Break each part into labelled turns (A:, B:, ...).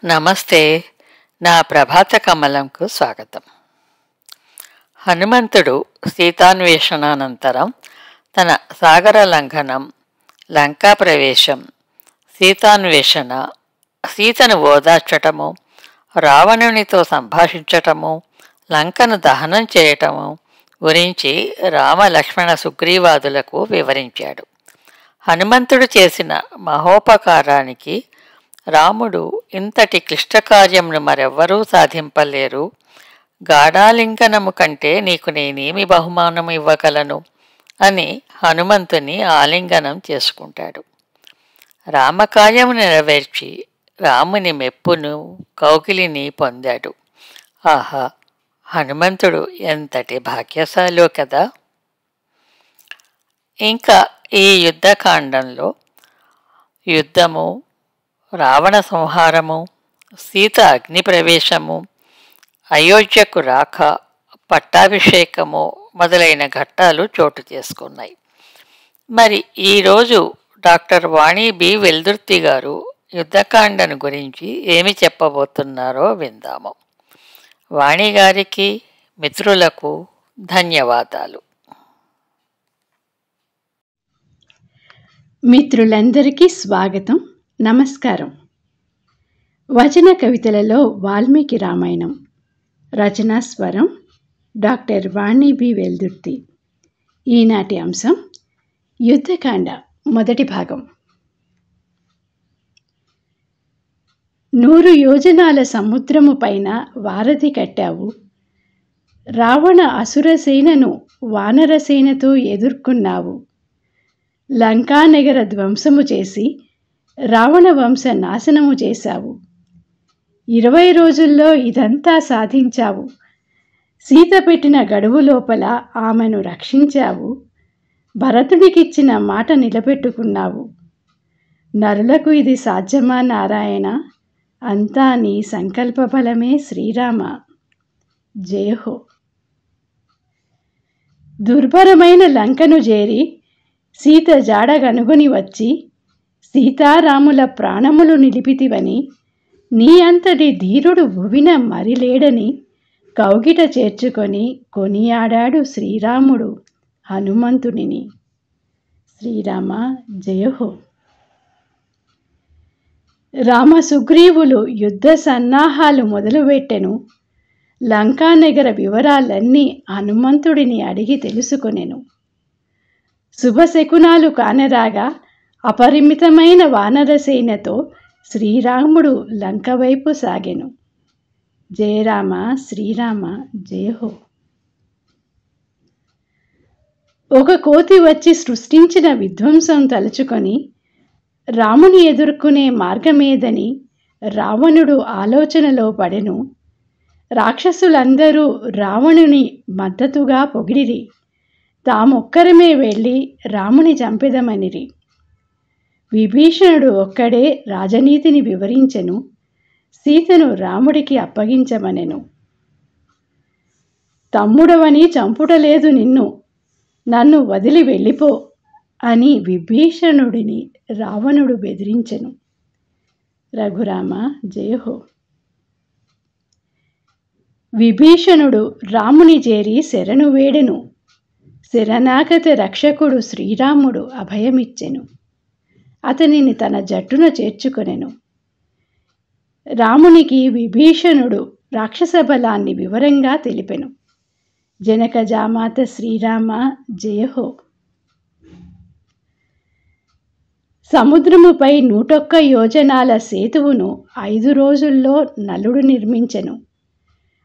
A: నమస్తే. నా ప్రభాత కమలంకు స్వాగతం. హనుమంతుడు సీతాన్వేషణానంతరం తన సాగర లంఘనం, లంకా ప్రవేశం, సీతాన్వేషణ, సీతను ఓదార్చటము, రావణునితో సంభాషించటము, లంకను దహనం చేయటము గురించి రామ లక్ష్మణ సుగ్రీవాదులకు వివరించాడు. హనుమంతుడు చేసిన మహోపకారానికి రాముడు ఇంతటి క్లిష్టకార్యమును మరెవ్వరూ సాధింపలేరు, గాఢాలింగనము కంటే నీకు నేనేమి బహుమానము ఇవ్వగలను అని హనుమంతుని ఆలింగనం చేసుకుంటాడు. రామకార్యము నెరవేర్చి రాముని మెప్పును, కౌగిలిని పొందాడు. ఆహా, హనుమంతుడు ఎంతటి భాగ్యశాలో కదా. ఇంకా ఈ యుద్ధకాండంలో యుద్ధము, రావణ సంహారము, సీత అగ్ని ప్రవేశము, అయోధ్యకు రాక, పట్టాభిషేకము మొదలైన ఘట్టాలు చోటు చేసుకున్నాయి. మరి ఈరోజు డాక్టర్ వాణి బి. వెల్దుర్తి గారు యుద్ధకాండను గురించి ఏమి చెప్పబోతున్నారో విందాము. వాణి గారికి, మిత్రులకు ధన్యవాదాలు.
B: మిత్రులందరికీ స్వాగతం, నమస్కారం. వచన కవితలలో వాల్మీకి రామాయణం. రచనా స్వరం డాక్టర్ వాణి బి. వెల్దుర్తి. ఈనాటి అంశం యుద్ధకాండ మొదటి భాగం. 100 యోజనాల సముద్రము పైన వారధి కట్టావు. రావణ అసురసేనను వానరసేనతో ఎదుర్కొన్నావు. లంకానగర ధ్వంసము చేసి రావణ వంశ నాశనము చేశావు. 20 రోజుల్లో ఇదంతా సాధించావు. సీత పెట్టిన గడువు లోపల ఆమెను రక్షించావు. భరతుడికిచ్చిన మాట నిలబెట్టుకున్నావు. నరులకు ఇది సాధ్యమా నారాయణ? అంతా నీ సంకల్ప బలమే శ్రీరామ. జయహో. దుర్భరమైన లంకను చేరి సీత జాడగనుగొని వచ్చి సీతారాముల ప్రాణములు నిలిపితివని, నీ అంతటి ధీరుడు భువిన మరిలేడని కౌగిట చేర్చుకొని కొనియాడాడు శ్రీరాముడు హనుమంతునిని. శ్రీరామ జయహో. రామ సుగ్రీవులు యుద్ధ సన్నాహాలు మొదలుపెట్టెను. లంకానగర వివరాలన్నీ హనుమంతుడిని అడిగి తెలుసుకొనెను. శుభశకునాలు కానరాగా అపరిమితమైన వానరసేనతో శ్రీరాముడు లంక వైపు సాగెను. జయరామ శ్రీరామ జయహో. ఒక కోతి వచ్చి సృష్టించిన విధ్వంసం తలుచుకొని రాముని ఎదుర్కొనే మార్గమేదని రావణుడు ఆలోచనలో పడెను. రాక్షసులందరూ రావణుని మద్దతుగా పొగిడిరి. తామొక్కరమే వెళ్ళి రాముని చంపెదమనిరి. విభీషణుడు ఒక్కడే రాజనీతిని వివరించెను. సీతను రాముడికి అప్పగించమనెను. తమ్ముడవని చంపుటలేదు నిన్ను, నన్ను వదిలి వెళ్ళిపో అని విభీషణుడిని రావణుడు బెదిరించెను. రఘురామ జయహో. విభీషణుడు రాముని చేరి శరణు వేడెను. శరణాగత రక్షకుడు శ్రీరాముడు అభయమిచ్చెను. అతనిని తన జట్టున చేర్చుకొనెను. రామునికి విభీషణుడు రాక్షస బలాన్ని వివరంగా తెలిపెను. జనకజామాత శ్రీరామ జయహో. సముద్రముపై 101 యోజనాల సేతువును 5 రోజుల్లో నలుడు నిర్మించెను.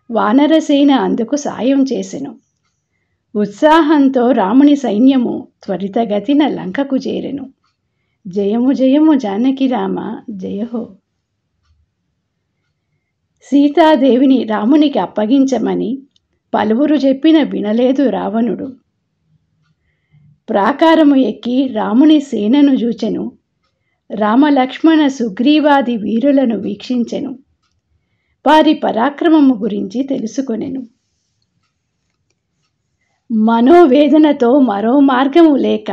B: వానరసేన అందుకు సాయం చేసెను. ఉత్సాహంతో రాముని సైన్యము త్వరితగతిన లంకకు చేరెను. జయము జయము జానకి రామ జయహో. సీతాదేవిని రామునికి అప్పగించమని పలువురు చెప్పిన వినలేదు రావణుడు. ప్రాకారము ఎక్కి రాముని సేనను చూచెను. రామలక్ష్మణ సుగ్రీవాది వీరులను వీక్షించెను. వారి పరాక్రమము గురించి తెలుసుకొనెను. మనోవేదనతో మరో మార్గము లేక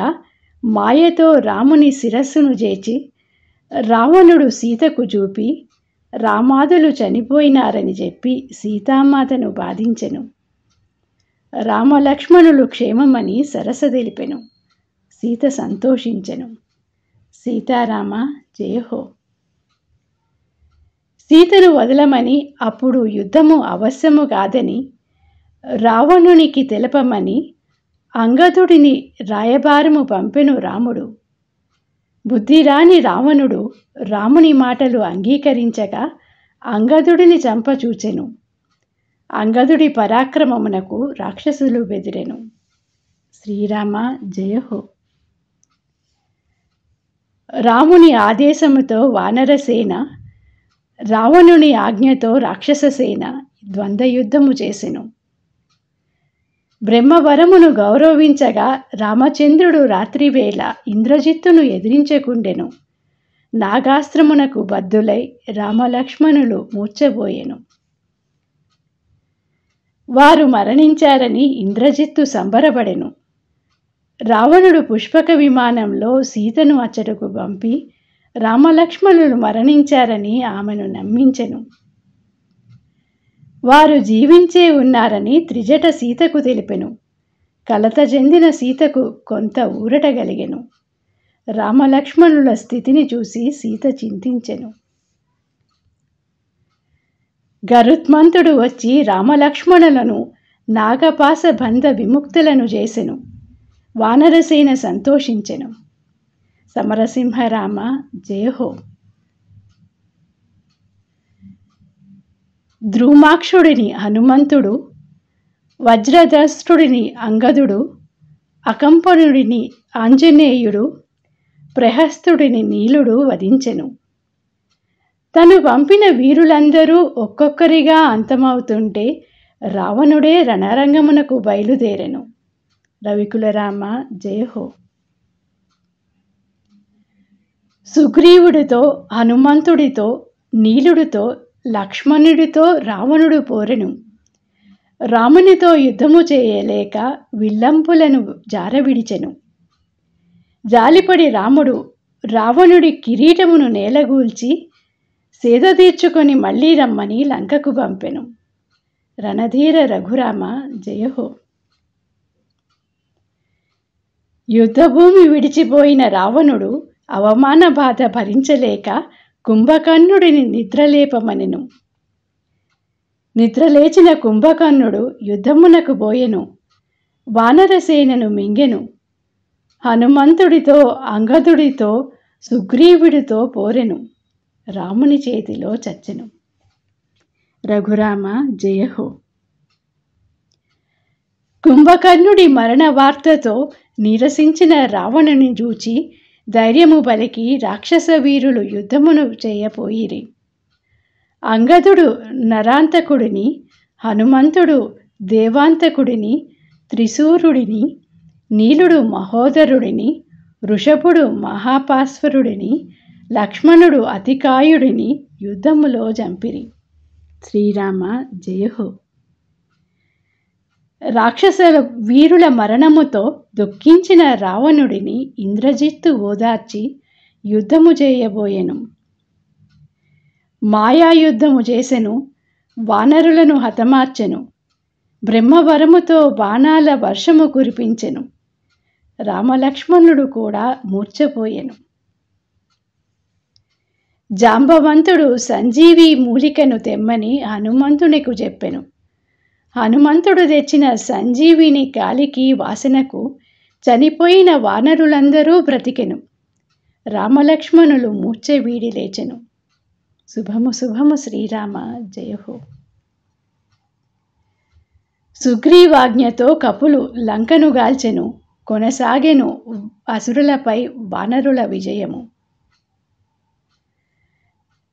B: మాయతో రాముని శిరస్సును చేచి రావణుడు సీతకు చూపి రామాదులు చనిపోయినారని చెప్పి సీతామాతను బాధించెను. రామలక్ష్మణులు క్షేమమని సరసదెలిపెను. సీత సంతోషించెను. సీతారామ జయహో. సీతను వదలమని, అప్పుడు యుద్ధము అవశ్యము కాదని రావణునికి తెలపమని అంగదుడిని రాయబారము పంపెను రాముడు. బుద్ధిరాని రావణుడు రాముని మాటలు అంగీకరించగా అంగదుడిని చంపచూచెను. అంగదుడి పరాక్రమమునకు రాక్షసులు బెదిరెను. శ్రీరామ జయహో. రాముని ఆదేశముతో వానరసేన, రావణుని ఆజ్ఞతో రాక్షససేన ద్వంద్వయుద్ధము చేసెను. బ్రహ్మవరమును గౌరవించగా రామచంద్రుడు రాత్రివేళ ఇంద్రజిత్తును ఎదిరించకుండెను. నాగాస్త్రమునకు బద్ధులై రామలక్ష్మణులు మూర్ఛబోయెను. వారు మరణించారని ఇంద్రజిత్తు సంబరపడెను. రావణుడు పుష్పక విమానంలో సీతను అచ్చటకు పంపి రామలక్ష్మణులు మరణించారని ఆమెను నమ్మించెను. వారు జీవించే ఉన్నారని త్రిజట సీతకు తెలిపెను. కలత చెందిన సీతకు కొంత ఊరట కలిగెను. రామలక్ష్మణుల స్థితిని చూసి సీత చింతించెను. గరుత్మంతుడు వచ్చి రామలక్ష్మణులను నాగపాస బంధ విముక్తులను చేసెను. వానరసేన సంతోషించెను. సమరసింహరామ జయహో. ద్రుమాక్షుడిని హనుమంతుడు, వజ్రదష్టుడిని అంగదుడు, అకంపనుడిని ఆంజనేయుడు, ప్రహస్తుడిని నీలుడు వధించెను. తను పంపిన వీరులందరూ ఒక్కొక్కరిగా అంతమవుతుంటే రావణుడే రణరంగమునకు బయలుదేరెను. రవికులరామ జయహో. సుగ్రీవుడితో, హనుమంతుడితో, నీలుడితో, లక్ష్మణుడితో రావణుడు పోరెను. రామునితో యుద్ధము చేయలేక విల్లంపులను జారవిడిచెను. జాలిపడి రాముడు రావణుడి కిరీటమును నేలగూల్చి సేద తీర్చుకొని మళ్ళీ రమ్మని లంకకు పంపెను. రణధీర రఘురామ జయహో. యుద్ధభూమి విడిచిపోయిన రావణుడు అవమాన బాధ భరించలేక కుంభకర్ణుడిని నిద్రలేపమనెను. నిద్రలేచిన కుంభకర్ణుడు యుద్ధమునకు బోయెను. వానరసేనను మింగెను. హనుమంతుడితో, అంగదుడితో, సుగ్రీవుడితో పోరెను. రాముని చేతిలో చచ్చెను. రఘురామ జయహో. కుంభకర్ణుడి మరణ వార్తతో నీరసించిన రావణుని చూచి ధైర్యము బలికి రాక్షస వీరులు యుద్ధమును చేయపోయిరి. అంగదుడు నరాంతకుడిని, హనుమంతుడు దేవాంతకుడిని, త్రిశూరుడిని, నీలుడు మహోదరుడిని, వృషభుడు మహాపాస్వరుడిని, లక్ష్మణుడు అతికాయుడిని యుద్ధములో చంపిరి. శ్రీరామ జయహో. రాక్షస వీరుల మరణముతో దుఃఖించిన రావణుడిని ఇంద్రజిత్తు ఓదార్చి యుద్ధము చేయబోయెను. మాయాయుద్ధము చేసెను. వానరులను హతమార్చెను. బ్రహ్మవరముతో బాణాల వర్షము కురిపించెను. రామలక్ష్మణుడు కూడా మూర్ఛపోయెను. జాంబవంతుడు సంజీవి మూలికను తెమ్మని హనుమంతునికి చెప్పెను. హనుమంతుడు తెచ్చిన సంజీవిని గాలికి వాసనకు చనిపోయిన వానరులందరూ బ్రతికెను. రామలక్ష్మణులు మూర్ఛ వీడి లేచెను. శుభము శుభము శ్రీరామ జయహో. సుగ్రీవాజ్ఞతో కపులు లంకను గాల్చెను. కొనసాగెను అసురులపై వానరుల విజయము.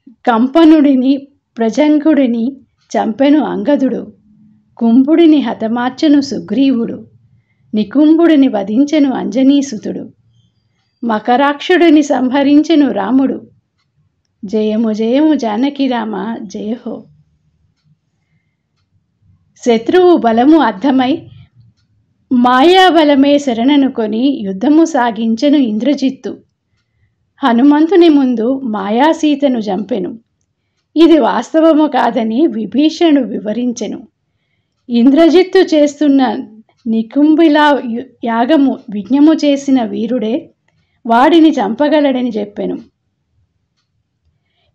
B: కంపనుడిని, ప్రజంగుడిని చంపెను అంగదుడు. కుంభుడిని హతమార్చెను సుగ్రీవుడు. నికుంభుడిని వధించెను అంజనీసుతుడు. మకరాక్షుడిని సంహరించెను రాముడు. జయము జయము జానకిరామ జయహో. శత్రువు బలము అర్థమై మాయాబలమే శరణనుకొని యుద్ధము సాగించెను ఇంద్రజిత్తు. హనుమంతుని ముందు మాయాసీతను చంపెను. ఇది వాస్తవము కాదని విభీషణుడు వివరించెను. ఇంద్రజిత్తు చేస్తున్న నికుంభిలా యాగము విజ్ఞము చేసిన వీరుడే వాడిని చంపగలడని చెప్పెను.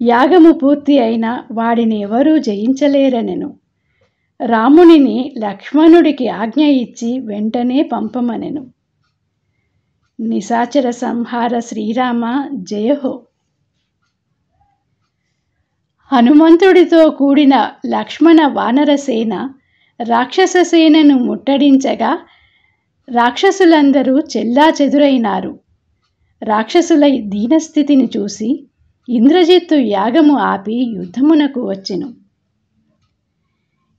B: యాగము పూర్తి అయినా వాడిని ఎవరూ జయించలేరనెను. రామునిని లక్ష్మణుడికి ఆజ్ఞ ఇచ్చి వెంటనే పంపమనెను. నిశాచర సంహార శ్రీరామ జయహో. హనుమంతుడితో కూడిన లక్ష్మణ వానరసేన రాక్షస సేనను ముట్టడించగా రాక్షసులందరూ చెల్లాచెదురైనారు. రాక్షసుల దీనస్థితిని చూసి ఇంద్రజిత్తు యాగము ఆపి యుద్ధమునకు వచ్చెను.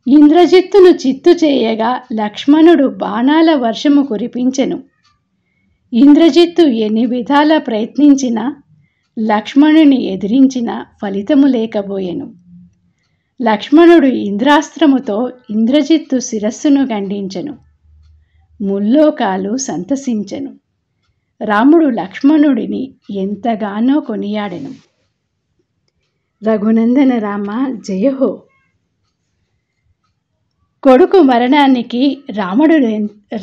B: ఇంద్రజిత్తును చిత్తు చేయగా లక్ష్మణుడు బాణాల వర్షము కురిపించెను. ఇంద్రజిత్తు ఎన్ని విధాల ప్రయత్నించినా లక్ష్మణుని ఎదిరించిన ఫలితము లేకపోయెను. లక్ష్మణుడు ఇంద్రాస్త్రముతో ఇంద్రజిత్తు శిరస్సును ఖండించెను. ముల్లోకాలు సంతసించెను. రాముడు లక్ష్మణుడిని ఎంతగానో కొనియాడెను. రఘునందన రామ జయహో. కొడుకు మరణానికి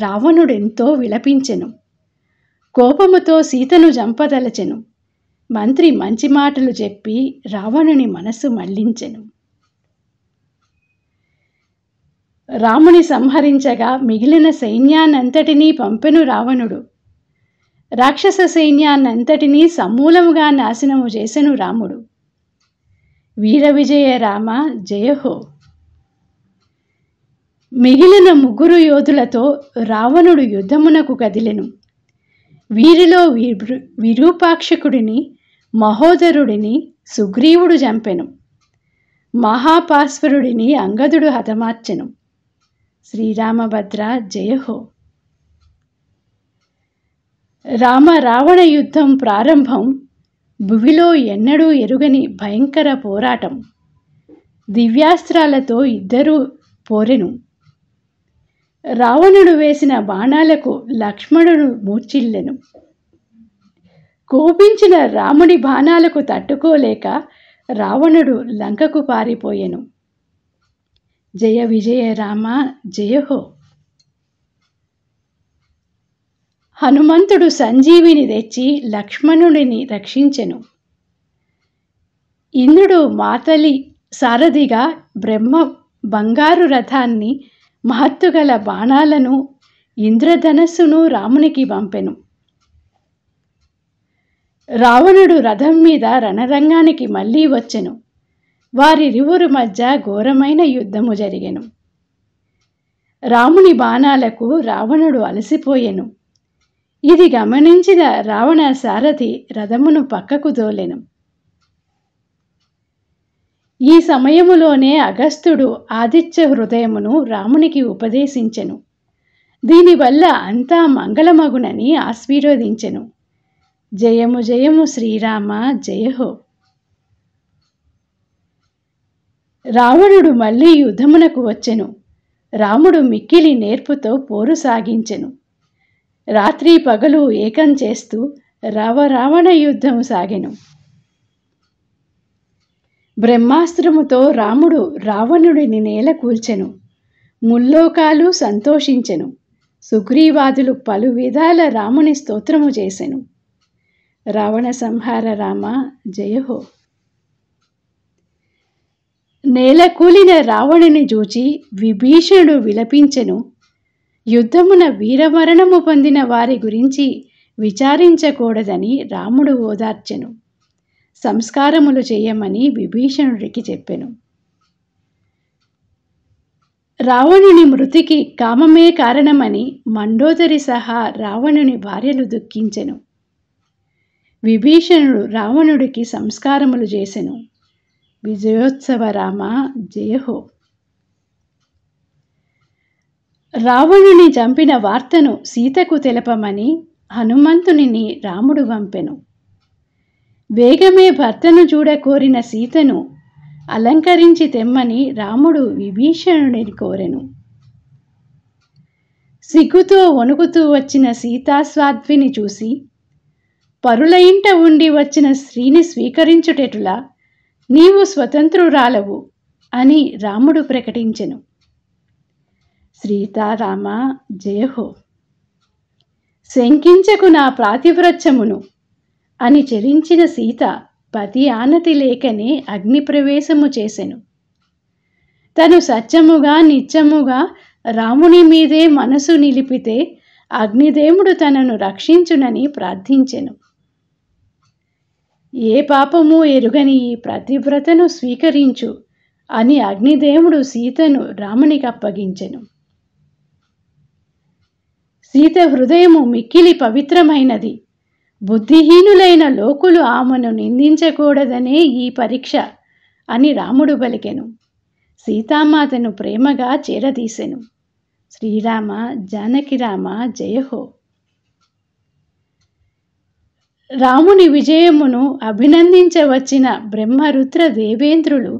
B: రావణుడెంతో విలపించెను. కోపముతో సీతను చంపదలచెను. మంత్రి మంచి మాటలు చెప్పి రావణుని మనసు మళ్లించెను. రాముని సంహరించగా మిగిలిన సైన్యాన్నంతటినీ పంపెను రావణుడు. రాక్షస సైన్యాన్నంతటినీ సమూలముగా నాశనము చేసెను రాముడు. వీర విజయ రామ జయహో. మిగిలిన 3 యోధులతో రావణుడు యుద్ధమునకు కదిలెను. వీరిలో విరూపాక్షకుడిని మహోదరుడిని సుగ్రీవుడు చంపెను. మహాపాస్వరుడిని అంగదుడు హతమార్చెను. శ్రీరామభద్ర జయహో. రామ రావణ యుద్ధం ప్రారంభం. భువిలో ఎన్నడూ ఎరుగని భయంకర పోరాటం. దివ్యాస్త్రాలతో ఇద్దరూ పోరెను. రావణుడు వేసిన బాణాలకు లక్ష్మణుడు మూర్ఛిల్లెను. కోపించిన రాముడి బాణాలకు తట్టుకోలేక రావణుడు లంకకు పారిపోయెను. జయ విజయ రామ జయహో. హనుమంతుడు సంజీవిని తెచ్చి లక్ష్మణుడిని రక్షించెను. ఇంద్రుడు మాతలి సారథిగా బ్రహ్మ బంగారు రథాన్ని మహత్తుగల బాణాలను ఇంద్రధనస్సును రామునికి పంపెను. రావణుడు రథం మీద రణరంగానికి మళ్ళీ వచ్చెను. వారిరువురు మధ్య ఘోరమైన యుద్ధము జరిగెను. రాముని బాణాలకు రావణుడు అలసిపోయెను. ఇది గమనించిన రావణ సారథి రథమును పక్కకు దోలెను. ఈ సమయములోనే అగస్త్యుడు ఆదిత్య హృదయమును రామునికి ఉపదేశించెను. దీనివల్ల అంతా మంగళమగునని ఆశీర్వదించెను. జయము జయము శ్రీరామ జయహో. రావణుడు మళ్ళీ యుద్ధమునకు వచ్చెను. రాముడు మిక్కిలి నేర్పుతో పోరు సాగించెను. రాత్రి పగలు ఏకం చేస్తూ రావణ యుద్ధం సాగెను. బ్రహ్మాస్త్రముతో రాముడు రావణుడిని నేల కూల్చెను. ముల్లోకాలు సంతోషించెను. సుగ్రీవాదులు పలు విధాల రాముని స్తోత్రము చేసెను. రావణ సంహార రామ జయహో. నేల కూలిన రావణుని చూచి విభీషణుడు విలపించెను. యుద్ధమున వీరమరణము పొందిన వారి గురించి విచారించకూడదని రాముడు ఓదార్చెను. సంస్కారములు చేయమని విభీషణుడికి చెప్పెను. రావణుని మృతికి కామమే కారణమని మండోదరి సహా రావణుని భార్యలు దుఃఖించెను. విభీషణుడు రావణుడికి సంస్కారములు చేసెను. విజయోత్సవ రామ జయహో. రావణుని చంపిన వార్తను సీతకు తెలపమని హనుమంతునిని రాముడు పంపెను. వేగమే భర్తను చూడకోరిన సీతను అలంకరించి తెమ్మని రాముడు విభీషణుడిని కోరెను. సిగ్గుతో వణుకుతూ వచ్చిన సీతాస్వాద్విని చూసి పరుల ఇంట ఉండి వచ్చిన స్త్రీని స్వీకరించుటెటులా నీవు స్వతంత్రురాలవు అని రాముడు ప్రకటించెను. సీతారామ జయహో. శంకించకు నా ప్రాతివ్రత్యమును అని చెరించిన సీత పతి ఆనతి లేకనే అగ్నిప్రవేశము చేసెను. తను సత్యముగా నిత్యముగా రాముని మీదే మనసు నిలిపితే అగ్నిదేవుడు తనను రక్షించునని ప్రార్థించెను. ఏ పాపము ఎరుగని ఈ పతివ్రతను స్వీకరించు అని అగ్నిదేవుడు సీతను రామునికి అప్పగించెను. సీత హృదయము మిక్కిలి పవిత్రమైనది. బుద్ధిహీనులైన లోకులు ఆమెను నిందించకూడదనే ఈ పరీక్ష అని రాముడు పలికెను. సీతామాతను ప్రేమగా చేరదీసెను. శ్రీరామ జానకిరామ జయహో. రాముని విజయమును అభినందించవచ్చిన బ్రహ్మరుద్ర దేవేంద్రులు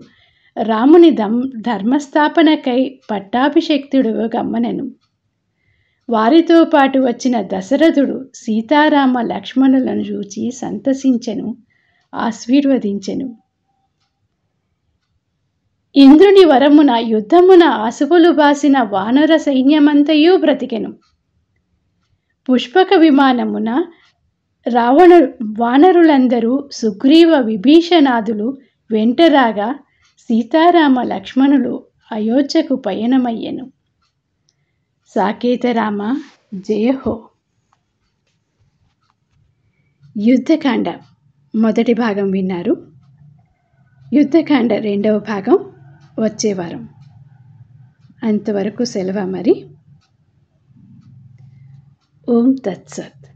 B: రాముని ధర్మస్థాపనకై పట్టాభిషిక్తుడు గమ్మనెను. వారితో పాటు వచ్చిన దశరథుడు సీతారామ లక్ష్మణులను చూచి సంతసించెను, ఆశీర్వదించెను. ఇంద్రుని వరమున యుద్ధమున ఆశువులు బాసిన వానర సైన్యమంతయు బ్రతికెను. పుష్పక విమానమున వానరులందరూ సుగ్రీవ విభీషణాదులు వెంటరాగా సీతారామ లక్ష్మణులు అయోధ్యకు పయనమయ్యెను. సాకేతరామ జయహో. యుద్ధకాండ మొదటి భాగం విన్నారు. యుద్ధకాండ రెండవ భాగం వచ్చే వారం. అంతవరకు సెలవు మరి. ఓం తత్సత్.